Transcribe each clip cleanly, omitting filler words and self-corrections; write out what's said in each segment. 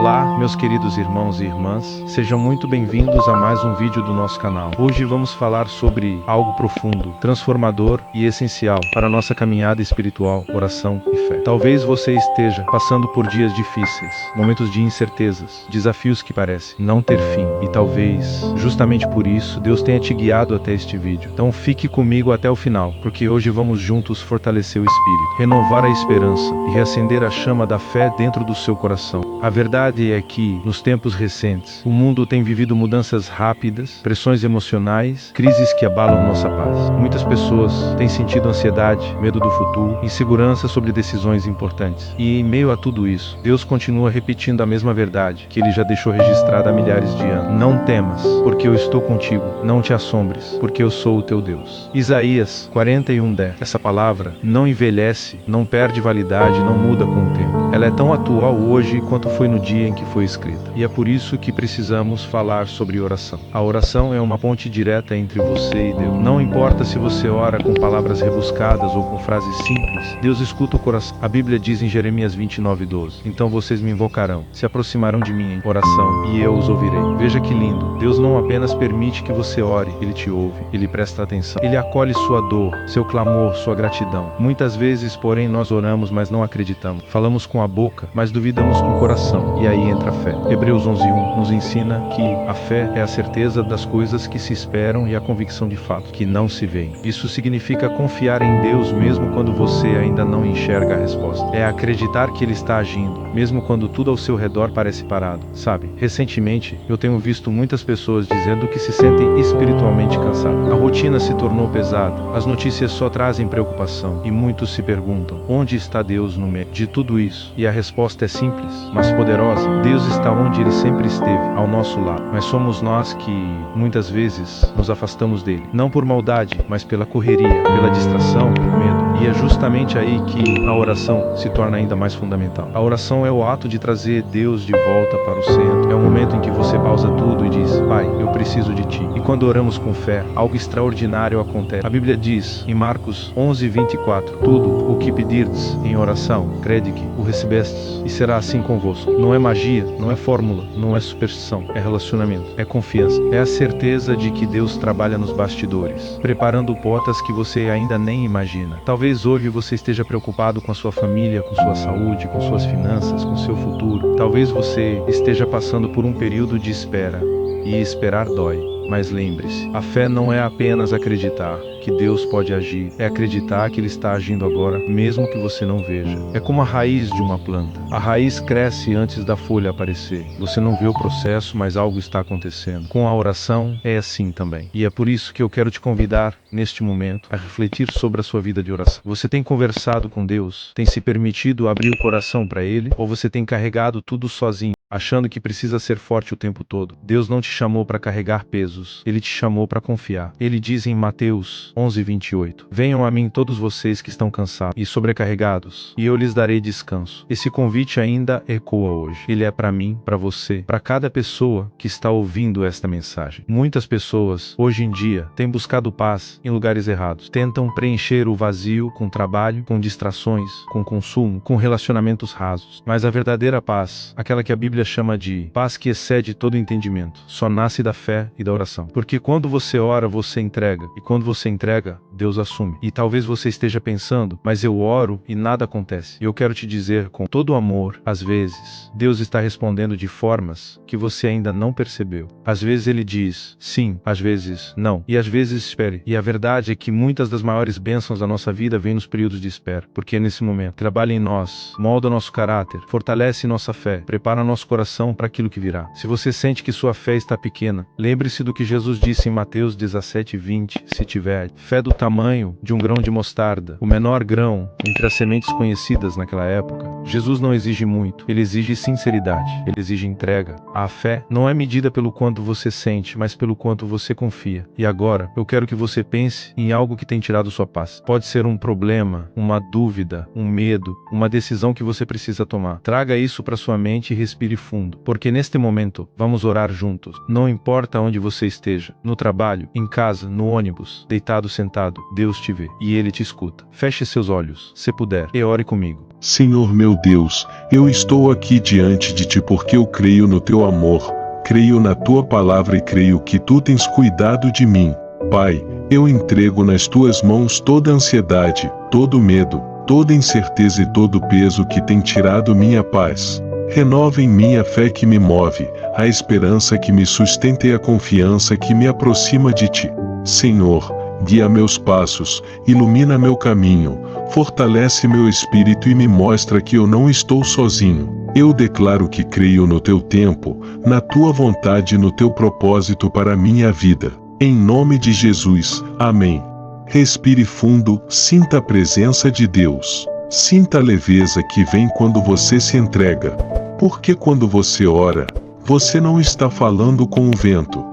Olá, meus queridos irmãos e irmãs, sejam muito bem-vindos a mais um vídeo do nosso canal. Hoje vamos falar sobre algo profundo, transformador e essencial para a nossa caminhada espiritual, oração e fé. Talvez você esteja passando por dias difíceis, momentos de incertezas, desafios que parecem não ter fim, e talvez, justamente por isso, Deus tenha te guiado até este vídeo. Então fique comigo até o final, porque hoje vamos juntos fortalecer o espírito, renovar a esperança e reacender a chama da fé dentro do seu coração. A verdade é que, nos tempos recentes, o mundo tem vivido mudanças rápidas, pressões emocionais, crises que abalam nossa paz. Muitas pessoas têm sentido ansiedade, medo do futuro, insegurança sobre decisões importantes. E em meio a tudo isso, Deus continua repetindo a mesma verdade que Ele já deixou registrada há milhares de anos. Não temas, porque eu estou contigo. Não te assombres, porque eu sou o teu Deus. Isaías 41:10. Essa palavra não envelhece, não perde validade, não muda com o tempo. Ela é tão atual hoje quanto foi no dia em que foi escrita. E é por isso que precisamos falar sobre oração. A oração é uma ponte direta entre você e Deus. Não importa se você ora com palavras rebuscadas ou com frases simples, Deus escuta o coração. A Bíblia diz em Jeremias 29:12: então vocês me invocarão, se aproximarão de mim em oração, e eu os ouvirei. Veja que lindo. Deus não apenas permite que você ore, Ele te ouve, Ele presta atenção. Ele acolhe sua dor, seu clamor, sua gratidão. Muitas vezes, porém, nós oramos, mas não acreditamos. Falamos com a boca, mas duvidamos com o coração. E aí entra a fé. Hebreus 11:1 nos ensina que a fé é a certeza das coisas que se esperam e a convicção de fato que não se veem. Isso significa confiar em Deus mesmo quando você ainda não enxerga a resposta. É acreditar que Ele está agindo, mesmo quando tudo ao seu redor parece parado. Sabe, recentemente eu tenho visto muitas pessoas dizendo que se sentem espiritualmente cansadas. A rotina se tornou pesada, as notícias só trazem preocupação e muitos se perguntam: onde está Deus no meio de tudo isso? E a resposta é simples, mas poderosa. Deus está onde Ele sempre esteve, ao nosso lado. Mas somos nós que, muitas vezes, nos afastamos dele. Não por maldade, mas pela correria, pela distração, pelo medo. E é justamente aí que a oração se torna ainda mais fundamental. A oração é o ato de trazer Deus de volta para o centro. É o momento em que você pausa tudo e diz: Pai, eu preciso de Ti. E quando oramos com fé, algo extraordinário acontece. A Bíblia diz, em Marcos 11:24, tudo o que pedirdes em oração, crede que o recebestes, e será assim convosco. Não é magia, não é fórmula, não é superstição, é relacionamento, é confiança, é a certeza de que Deus trabalha nos bastidores, preparando portas que você ainda nem imagina. Talvez hoje você esteja preocupado com a sua família, com sua saúde, com suas finanças, com seu futuro. Talvez você esteja passando por um período de espera, e esperar dói. Mas lembre-se, a fé não é apenas acreditar que Deus pode agir, é acreditar que Ele está agindo agora, mesmo que você não veja. É como a raiz de uma planta. A raiz cresce antes da folha aparecer. Você não vê o processo, mas algo está acontecendo. Com a oração, é assim também. E é por isso que eu quero te convidar, neste momento, a refletir sobre a sua vida de oração. Você tem conversado com Deus? Tem se permitido abrir o coração para Ele? Ou você tem carregado tudo sozinho, achando que precisa ser forte o tempo todo? Deus não te chamou para carregar pesos, Ele te chamou para confiar. Ele diz em Mateus 11:28, venham a mim todos vocês que estão cansados e sobrecarregados, e eu lhes darei descanso. Esse convite ainda ecoa hoje. Ele é para mim, para você, para cada pessoa que está ouvindo esta mensagem. Muitas pessoas, hoje em dia, têm buscado paz em lugares errados. Tentam preencher o vazio com trabalho, com distrações, com consumo, com relacionamentos rasos. Mas a verdadeira paz, aquela que a Bíblia chama de paz que excede todo entendimento, só nasce da fé e da oração. Porque quando você ora, você entrega. E quando você entrega, Deus assume. E talvez você esteja pensando: mas eu oro e nada acontece. E eu quero te dizer com todo o amor, às vezes, Deus está respondendo de formas que você ainda não percebeu. Às vezes Ele diz sim, às vezes não. E às vezes espere. E a verdade é que muitas das maiores bênçãos da nossa vida vêm nos períodos de espera. Porque é nesse momento, trabalha em nós, molda nosso caráter, fortalece nossa fé, prepara nosso coração para aquilo que virá. Se você sente que sua fé está pequena, lembre-se do que Jesus disse em Mateus 17:20, se tiver fé do tamanho de um grão de mostarda, o menor grão entre as sementes conhecidas naquela época. Jesus não exige muito, Ele exige sinceridade, Ele exige entrega. A fé não é medida pelo quanto você sente, mas pelo quanto você confia. E agora, eu quero que você pense em algo que tem tirado sua paz. Pode ser um problema, uma dúvida, um medo, uma decisão que você precisa tomar. Traga isso para sua mente e respire fundo, porque neste momento, vamos orar juntos. Não importa onde você você esteja, no trabalho, em casa, no ônibus, deitado, sentado, Deus te vê e Ele te escuta. Feche seus olhos, se puder, e ore comigo. Senhor meu Deus, eu estou aqui diante de Ti porque eu creio no Teu amor, creio na Tua palavra e creio que Tu tens cuidado de mim. Pai, eu entrego nas Tuas mãos toda a ansiedade, todo o medo, toda a incerteza e todo o peso que tem tirado minha paz. Renova em mim a fé que me move, a esperança que me sustenta e a confiança que me aproxima de Ti. Senhor, guia meus passos, ilumina meu caminho, fortalece meu espírito e me mostra que eu não estou sozinho. Eu declaro que creio no Teu tempo, na Tua vontade e no Teu propósito para a minha vida. Em nome de Jesus, amém. Respire fundo, sinta a presença de Deus. Sinta a leveza que vem quando você se entrega. Porque quando você ora, você não está falando com o vento.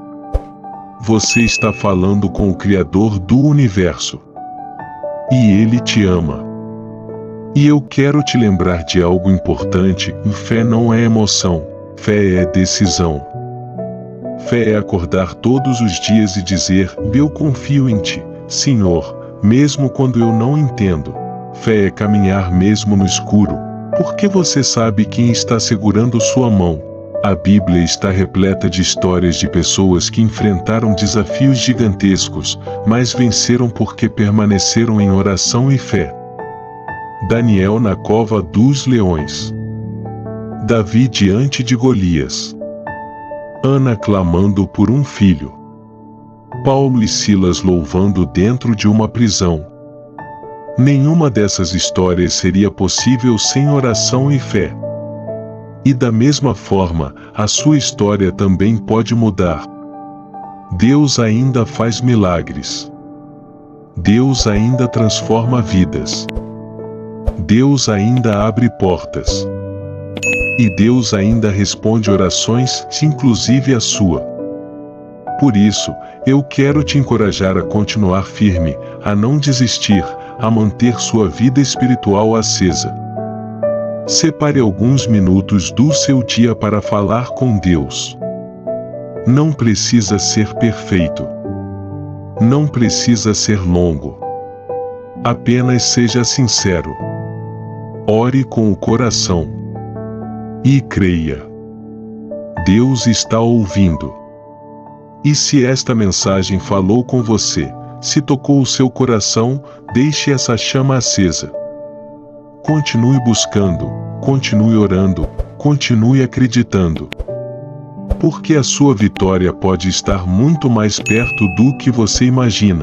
Você está falando com o Criador do universo. E Ele te ama. E eu quero te lembrar de algo importante: fé não é emoção, fé é decisão. Fé é acordar todos os dias e dizer: eu confio em Ti, Senhor, mesmo quando eu não entendo. Fé é caminhar mesmo no escuro, porque você sabe quem está segurando sua mão. A Bíblia está repleta de histórias de pessoas que enfrentaram desafios gigantescos, mas venceram porque permaneceram em oração e fé. Daniel na cova dos leões. Davi diante de Golias. Ana clamando por um filho. Paulo e Silas louvando dentro de uma prisão. Nenhuma dessas histórias seria possível sem oração e fé. E da mesma forma, a sua história também pode mudar. Deus ainda faz milagres. Deus ainda transforma vidas. Deus ainda abre portas. E Deus ainda responde orações, inclusive a sua. Por isso, eu quero te encorajar a continuar firme, a não desistir, a manter sua vida espiritual acesa. Separe alguns minutos do seu dia para falar com Deus. Não precisa ser perfeito. Não precisa ser longo. Apenas seja sincero. Ore com o coração. E creia. Deus está ouvindo. E se esta mensagem falou com você, se tocou o seu coração, deixe essa chama acesa. Continue buscando, continue orando, continue acreditando. Porque a sua vitória pode estar muito mais perto do que você imagina.